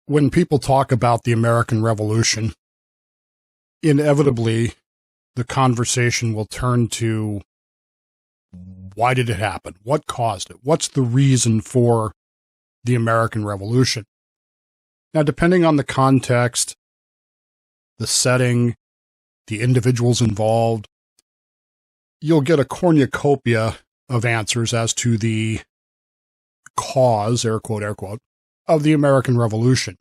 When people talk about the American Revolution, inevitably the conversation will turn to why did it happen? What caused it? What's the reason for the American Revolution? Now, depending on the context, the setting, the individuals involved, you'll get a cornucopia of answers as to the cause, air quote, of the American Revolution.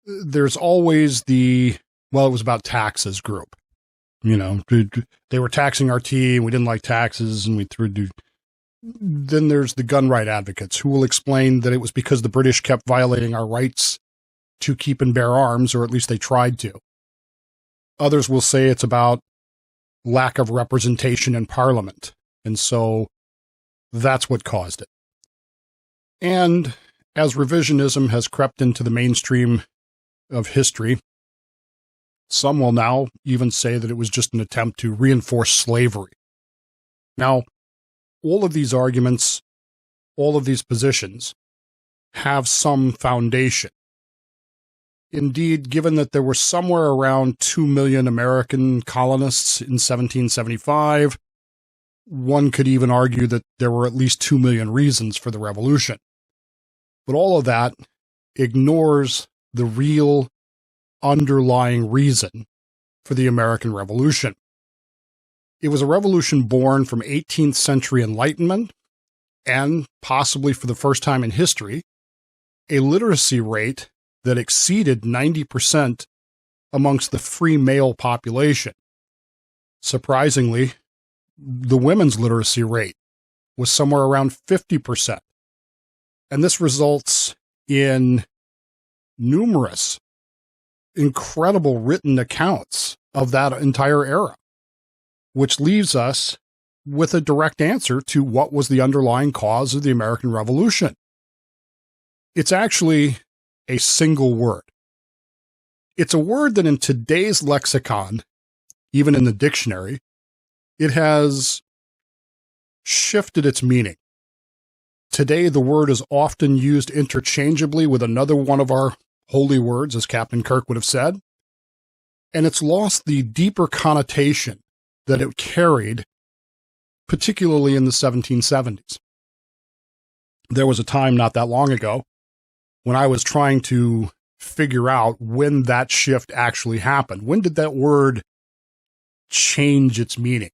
There's always it was about taxes group. You know, they were taxing our tea and we didn't like taxes and we threw. Then there's the gun right advocates who will explain that it was because the British kept violating our rights to keep and bear arms, or at least they tried to. Others will say it's about lack of representation in Parliament, and so that's what caused it. And as revisionism has crept into the mainstream of history, some will now even say that it was just an attempt to reinforce slavery. Now, all of these arguments, all of these positions have some foundation. Indeed, given that there were somewhere around 2 million American colonists in 1775, one could even argue that there were at least 2 million reasons for the revolution. But all of that ignores the real underlying reason for the American Revolution. It was a revolution born from 18th century Enlightenment and, possibly for the first time in history, a literacy rate that exceeded 90% amongst the free male population. Surprisingly, the women's literacy rate was somewhere around 50%. And this results in numerous, incredible written accounts of that entire era, which leaves us with a direct answer to what was the underlying cause of the American Revolution. It's actually a single word. It's a word that in today's lexicon, even in the dictionary, it has shifted its meaning. Today, the word is often used interchangeably with another one of our holy words, as Captain Kirk would have said, and it's lost the deeper connotation that it carried, particularly in the 1770s. There was a time not that long ago when I was trying to figure out when that shift actually happened. When did that word change its meaning?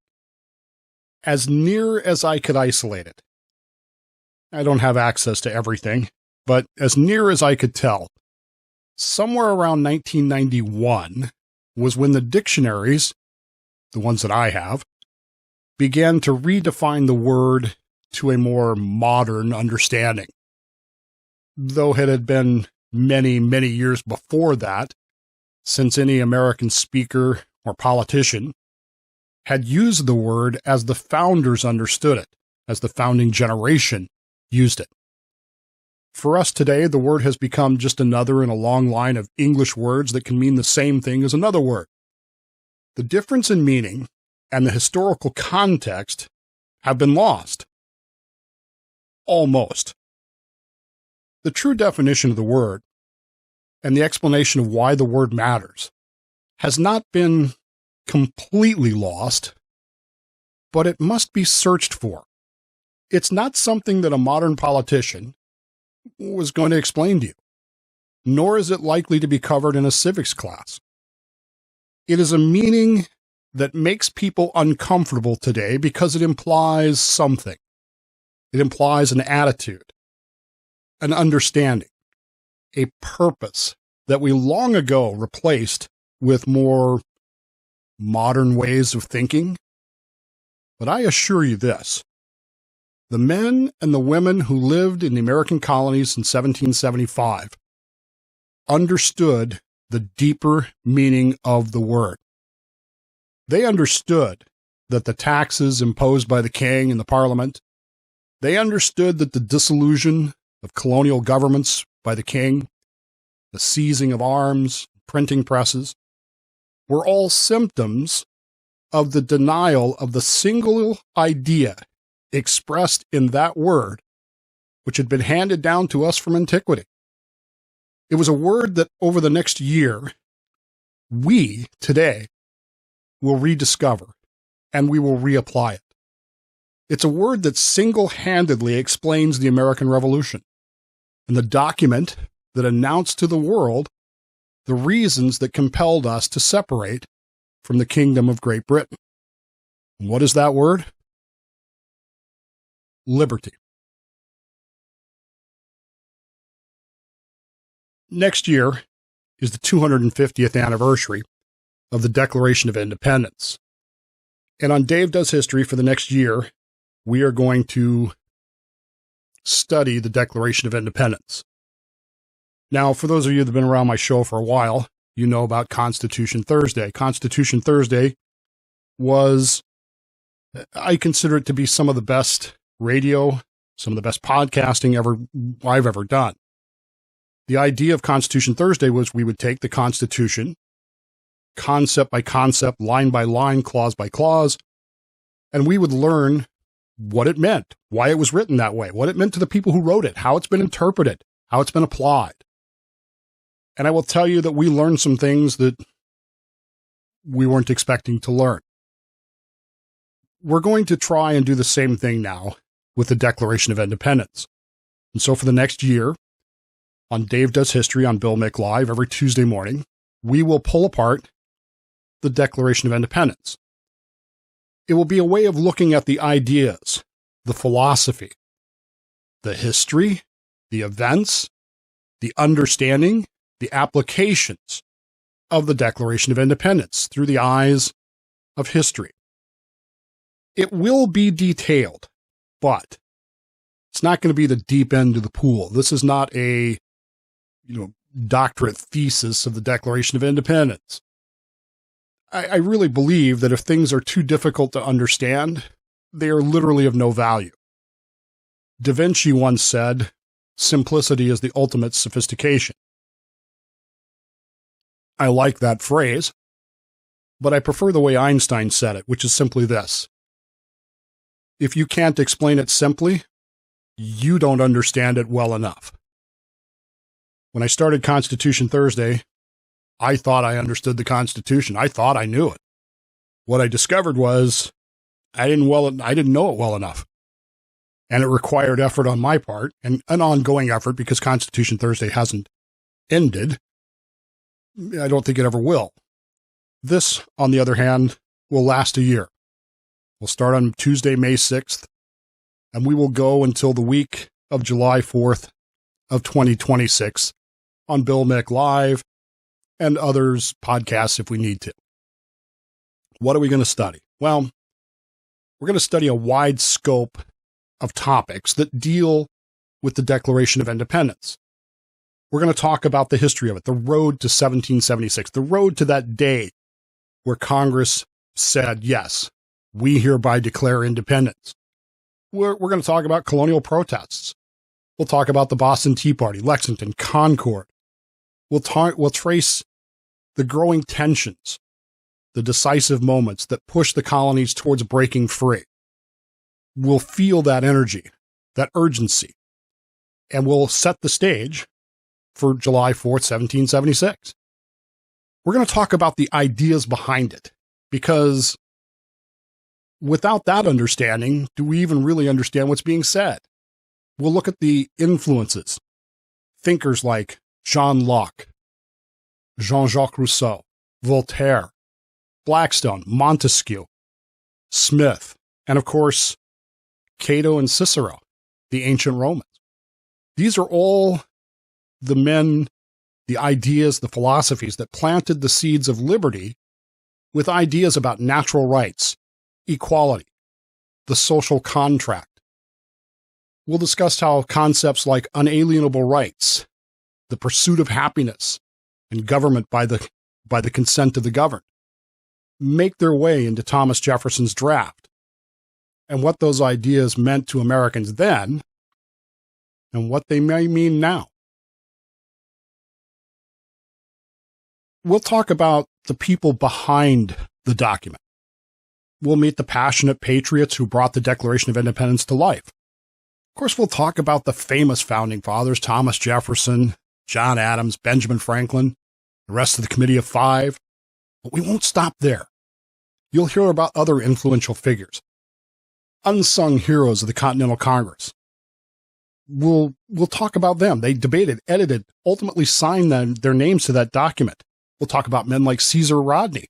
As near as I could isolate it, I don't have access to everything, but as near as I could tell, somewhere around 1991 was when the dictionaries, the ones that I have, began to redefine the word to a more modern understanding. Though it had been many, many years before that, since any American speaker or politician had used the word as the founders understood it, as the founding generation used it. For us today, the word has become just another in a long line of English words that can mean the same thing as another word. The difference in meaning and the historical context have been lost. Almost. The true definition of the word and the explanation of why the word matters has not been completely lost, but it must be searched for. It's not something that a modern politician was going to explain to you, nor is it likely to be covered in a civics class. It is a meaning that makes people uncomfortable today because it implies something. It implies an attitude, an understanding, a purpose that we long ago replaced with more modern ways of thinking. But I assure you this, the men and the women who lived in the American colonies in 1775 understood the deeper meaning of the word. They understood that the taxes imposed by the king and the parliament, they understood that the dissolution of colonial governments by the king, the seizing of arms, printing presses, were all symptoms of the denial of the single idea expressed in that word, which had been handed down to us from antiquity. It was a word that over the next year, we today will rediscover and we will reapply it. It's a word that single-handedly explains the American Revolution and the document that announced to the world the reasons that compelled us to separate from the Kingdom of Great Britain. And what is that word? Liberty. Next year is the 250th anniversary of the Declaration of Independence. And on Dave Does History for the next year, we are going to study the Declaration of Independence. Now, for those of you that have been around my show for a while, you know about Constitution Thursday. Constitution Thursday was, I consider it to be some of the best radio, some of the best podcasting I've ever done. The idea of Constitution Thursday was we would take the Constitution, concept by concept, line by line, clause by clause, and we would learn what it meant, why it was written that way, what it meant to the people who wrote it, how it's been interpreted, how it's been applied. And I will tell you that we learned some things that we weren't expecting to learn. We're going to try and do the same thing now with the Declaration of Independence. And so for the next year, on Dave Does History on Bill Mick Live every Tuesday morning, we will pull apart the Declaration of Independence. It will be a way of looking at the ideas, the philosophy, the history, the events, the understanding, the applications of the Declaration of Independence through the eyes of history. It will be detailed, but it's not going to be the deep end of the pool. This is not a doctorate thesis of the Declaration of Independence. I really believe that if things are too difficult to understand, they are literally of no value. Da Vinci once said, "Simplicity is the ultimate sophistication." I like that phrase, but I prefer the way Einstein said it, which is simply this: if you can't explain it simply, you don't understand it well enough. When I started Constitution Thursday, I thought I understood the Constitution. I thought I knew it. What I discovered was I didn't know it well enough. And it required effort on my part, and an ongoing effort, because Constitution Thursday hasn't ended. I don't think it ever will. This, on the other hand, will last a year. We'll start on Tuesday, May 6th, and we will go until the week of July 4th of 2026 on Bill Mick Live and others podcasts if we need to. What are we going to study? Well, we're going to study a wide scope of topics that deal with the Declaration of Independence. We're going to talk about the history of it, the road to 1776, the road to that day where Congress said, yes, we hereby declare independence. We're going to talk about colonial protests. We'll talk about the Boston Tea Party, Lexington, Concord. We'll trace the growing tensions, the decisive moments that push the colonies towards breaking free. We'll feel that energy, that urgency, and we'll set the stage for July 4th, 1776. We're going to talk about the ideas behind it, because without that understanding, do we even really understand what's being said? We'll look at the influences. Thinkers like John Locke, Jean-Jacques Rousseau, Voltaire, Blackstone, Montesquieu, Smith, and of course, Cato and Cicero, the ancient Romans. These are all the men, the ideas, the philosophies that planted the seeds of liberty with ideas about natural rights, equality, the social contract. We'll discuss how concepts like unalienable rights, the pursuit of happiness, and government by the consent of the governed make their way into Thomas Jefferson's draft, and what those ideas meant to Americans then and what they may mean now. We'll talk about the people behind the document. We'll meet the passionate patriots who brought the Declaration of Independence to life. Of course, we'll talk about the famous founding fathers, Thomas Jefferson, John Adams, Benjamin Franklin, the rest of the Committee of Five. But we won't stop there. You'll hear about other influential figures, unsung heroes of the Continental Congress. We'll talk about them. They debated, edited, ultimately signed their names to that document. We'll talk about men like Caesar Rodney.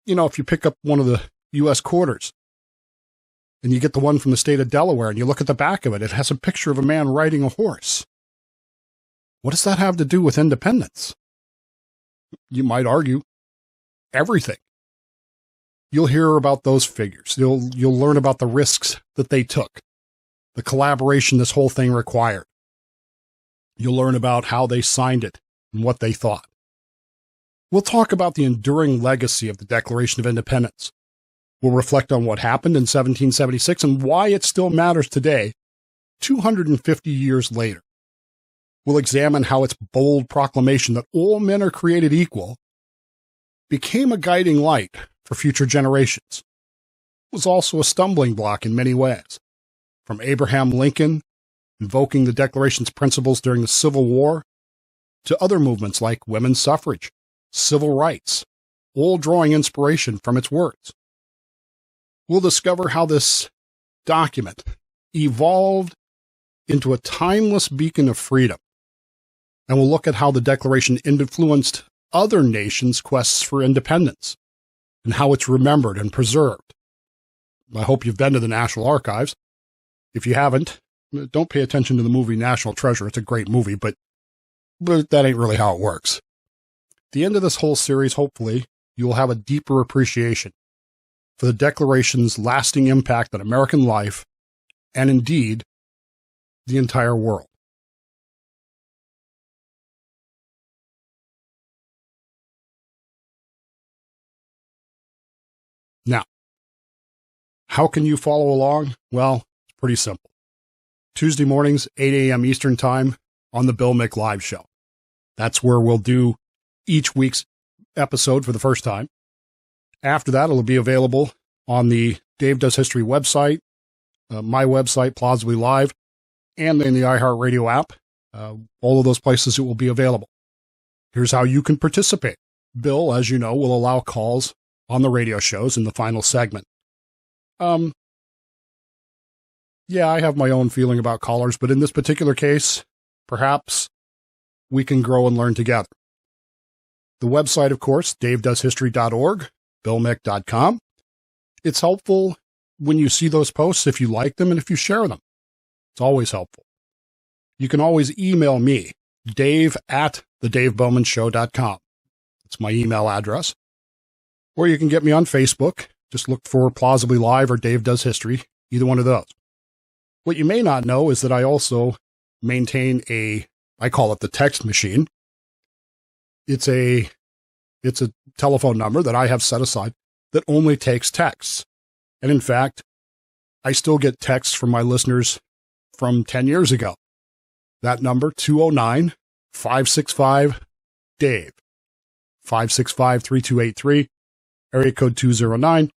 You know, if you pick up one of the U.S. quarters and you get the one from the state of Delaware and you look at the back of it, it has a picture of a man riding a horse. What does that have to do with independence? You might argue everything. You'll hear about those figures. You'll learn about the risks that they took, the collaboration this whole thing required. You'll learn about how they signed it and what they thought. We'll talk about the enduring legacy of the Declaration of Independence. We'll reflect on what happened in 1776 and why it still matters today, 250 years later. We'll examine how its bold proclamation that all men are created equal became a guiding light for future generations. It was also a stumbling block in many ways. From Abraham Lincoln invoking the Declaration's principles during the Civil War to other movements like women's suffrage, civil rights, all drawing inspiration from its words. We'll discover how this document evolved into a timeless beacon of freedom, and we'll look at how the Declaration influenced other nations' quests for independence and how it's remembered and preserved. I hope you've been to the National Archives. If you haven't, don't pay attention to the movie National Treasure. It's a great movie, but that ain't really how it works. At the end of this whole series, hopefully, you'll have a deeper appreciation for the Declaration's lasting impact on American life and, indeed, the entire world. Now, how can you follow along? Well, it's pretty simple. Tuesday mornings, 8 a.m. Eastern Time on the Bill Mick Live Show. That's where we'll do each week's episode for the first time. After that, it'll be available on the Dave Does History website, my website, Plausibly Live, and in the iHeartRadio app. All of those places it will be available. Here's how you can participate. Bill, as you know, will allow calls on the radio shows in the final segment. Yeah, I have my own feeling about callers, but in this particular case, perhaps we can grow and learn together. The website, of course, davedoeshistory.org, billmick.com. It's helpful when you see those posts if you like them and if you share them. It's always helpful. You can always email me, dave@thedavebowmanshow.com. It's my email address. Or you can get me on Facebook. Just look for Plausibly Live or Dave Does History, either one of those. What you may not know is that I also maintain I call it the text machine. It's a telephone number that I have set aside that only takes texts. And in fact, I still get texts from my listeners from 10 years ago. That number, 209-565-DAVE, 565-3283, area code 209.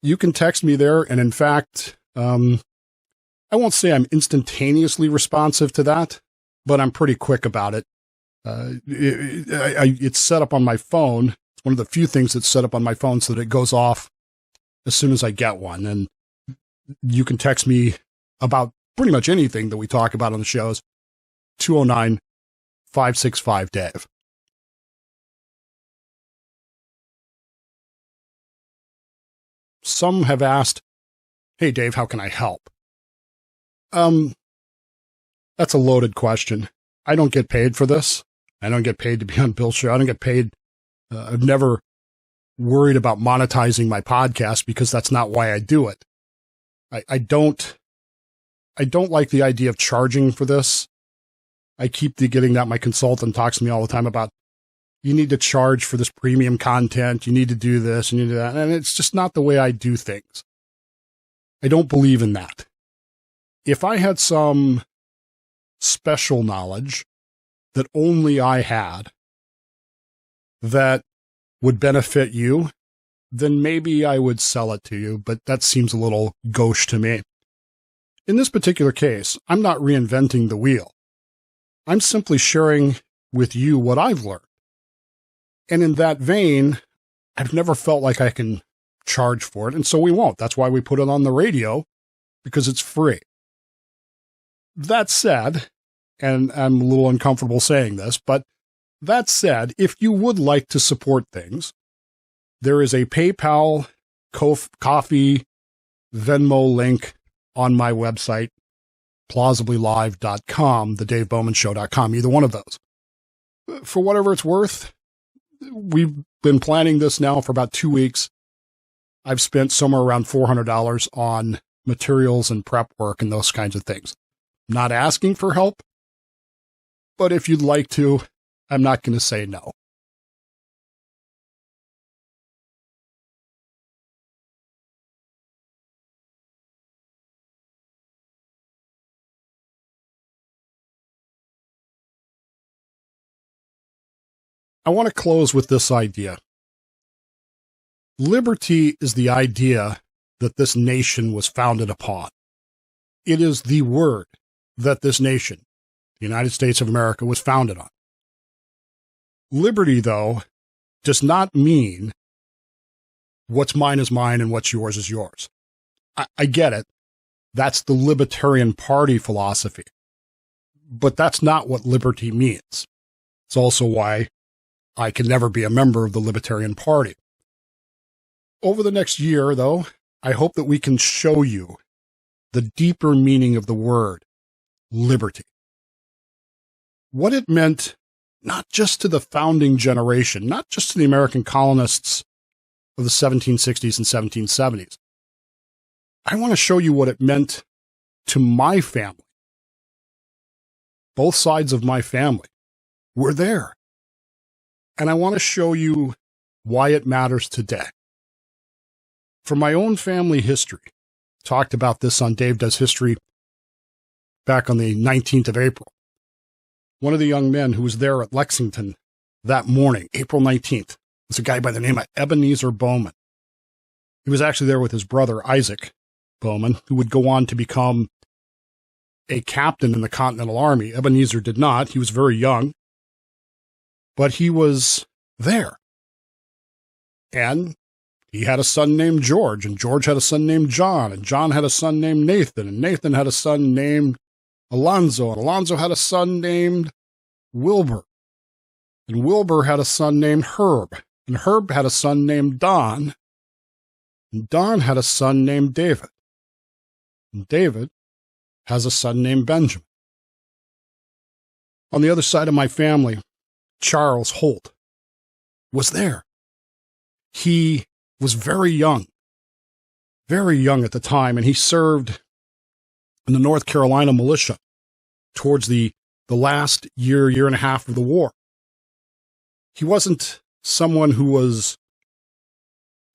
You can text me there, and in fact, I won't say I'm instantaneously responsive to that, but I'm pretty quick about it. It's set up on my phone. It's one of the few things that's set up on my phone so that it goes off as soon as I get one. And you can text me about pretty much anything that we talk about on the shows, 209-565-DAVE. Some have asked, hey, Dave, how can I help? That's a loaded question. I don't get paid for this. I don't get paid to be on Bill's show. I don't get paid. I've never worried about monetizing my podcast because that's not why I do it. I don't like the idea of charging for this. I keep getting that. My consultant talks to me all the time about, you need to charge for this premium content. You need to do this and you do that. And it's just not the way I do things. I don't believe in that. If I had some special knowledge that only I had that would benefit you, then maybe I would sell it to you, but that seems a little gauche to me. In this particular case, I'm not reinventing the wheel. I'm simply sharing with you what I've learned. And in that vein, I've never felt like I can charge for it, and so we won't. That's why we put it on the radio, because it's free. That said, and I'm a little uncomfortable saying this, but that said, if you would like to support things, there is a PayPal, Coffee, Venmo link on my website, plausiblylive.com, thedavebowmanshow.com, either one of those. For whatever it's worth, we've been planning this now for about 2 weeks. I've spent somewhere around $400 on materials and prep work and those kinds of things. Not asking for help, but if you'd like to, I'm not going to say no. I want to close with this idea. Liberty is the idea that this nation was founded upon. It is the word that this nation, the United States of America, was founded on. Liberty, though, does not mean what's mine is mine and what's yours is yours. I get it. That's the Libertarian Party philosophy. But that's not what liberty means. It's also why I can never be a member of the Libertarian Party. Over the next year, though, I hope that we can show you the deeper meaning of the word liberty. What it meant not just to the founding generation, not just to the American colonists of the 1760s and 1770s. I want to show you what it meant to my family. Both sides of my family were there. And I want to show you why it matters today. From my own family history, talked about this on Dave Does History back on the 19th of April. One of the young men who was there at Lexington that morning, April 19th, was a guy by the name of Ebenezer Bowman. He was actually there with his brother, Isaac Bowman, who would go on to become a captain in the Continental Army. Ebenezer did not. He was very young, but he was there. And he had a son named George, and George had a son named John, and John had a son named Nathan, and Nathan had a son named Alonzo, and Alonzo had a son named Wilbur, and Wilbur had a son named Herb, and Herb had a son named Don, and Don had a son named David, and David has a son named Benjamin. On the other side of my family, Charles Holt was there. He was very young at the time, and he served in the North Carolina militia towards the last year and a half of the war. He wasn't someone who was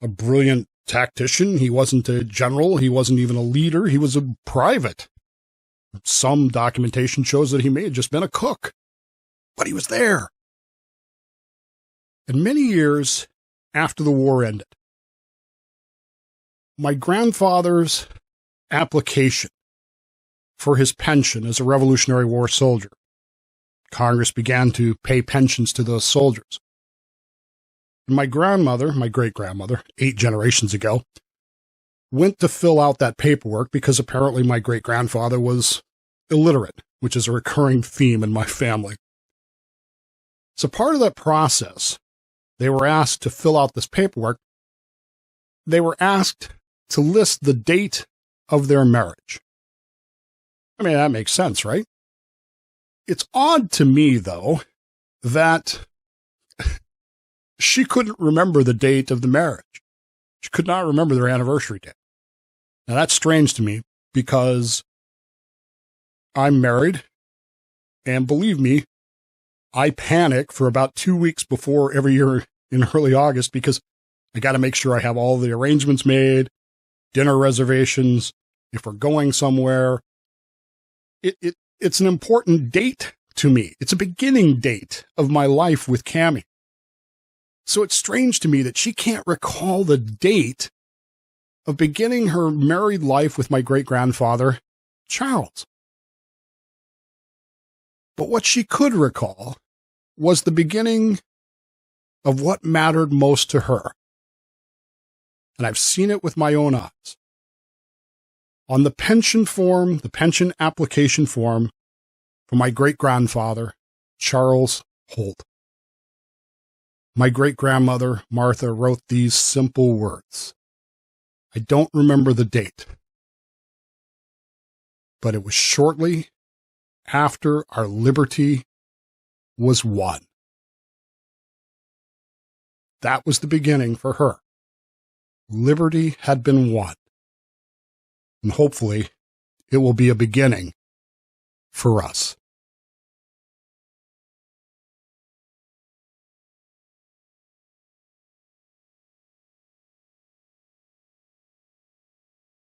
a brilliant tactician. He wasn't a general. He wasn't even a leader. He was a private. Some documentation shows that he may have just been a cook, but he was there. And many years after the war ended, my grandfather's application for his pension as a Revolutionary War soldier, Congress began to pay pensions to those soldiers. And my grandmother, my great-grandmother, 8 generations ago, went to fill out that paperwork because apparently my great-grandfather was illiterate, which is a recurring theme in my family. So part of that process, they were asked to fill out this paperwork. They were asked to list the date of their marriage. I mean, that makes sense, right? It's odd to me, though, that she couldn't remember the date of the marriage. She could not remember their anniversary date. Now, that's strange to me because I'm married, and believe me, I panic for about 2 weeks before every year in early August because I got to make sure I have all the arrangements made, dinner reservations, if we're going somewhere. It's an important date to me. It's a beginning date of my life with Cammie. So it's strange to me that she can't recall the date of beginning her married life with my great-grandfather, Charles. But what she could recall was the beginning of what mattered most to her. And I've seen it with my own eyes. On the pension form, the pension application form for my great-grandfather, Charles Holt, my great-grandmother, Martha, wrote these simple words. I don't remember the date, but it was shortly after our liberty was won. That was the beginning for her. Liberty had been won. And hopefully, it will be a beginning for us.